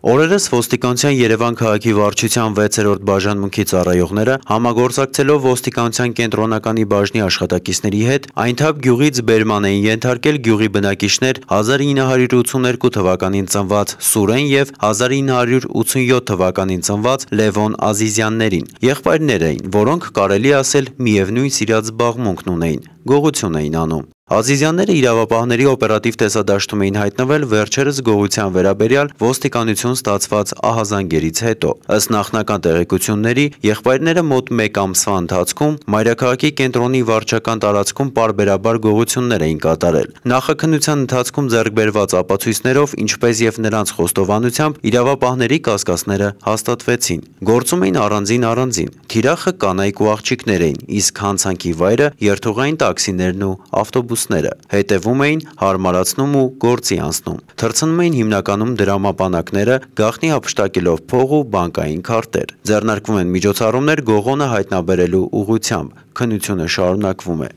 Օրերս ոստիկանության Երևան քաղաքի վարչության 6-րդ բաժանմունքի ծառայողները համագործակցելով ոստիկանության կենտրոնականի բաժնի աշխատակիցների հետ Այնթափ գյուղից բերման էին ենթարկել գյուղի բնակիչներ 1982 թվականին ծնված Սուրեն և 1987 թվականին ծնված Լևոն Ազիզյաններին։ Եղբայրներ էին, որոնք կարելի ասել միևնույն սիրած զբաղմունքն ունեին՝ գողություն էին անում։ Ազիզյանները իրավապահների օպերատիվ տեսադաշտում էին հայտնվել վերջերս գողության վերաբերյալ ոստիկանություն ստացված ահազանգերից հետո։ Ըստ նախնական տեղեկությունների, եղբայրները մոտ 1 ամսվա ընթացքում մայրաքաղաքի կենտրոնի վարչական տարածքում պարբերաբար գողություններ էին կատարել։ Նախաքննության ընթացքում ձեռք բերված ապացույցներով, ինչպես և նրանց խոստովանությամբ, իրավապահների կասկածները հաստատվեցին։ Գործում էին առանձին, թիրախը կանայք ու աղջիկներ էին, իսկ հանցանքի վայրը երթուղային տաքսիներն ու ավտոբուսները։ Հետևում էին, հարմարացնում ու գործի անցնում։ Թռցնում էին հիմնականում դրամապանակները, գաղտնի հափշտակելով փող ու բանկային քարտեր։ Ձեռնարկվում են միջոցառումներ գողոնը հայտնաբերելու ուղղությամբ։ Քննությունը շարունակվում է։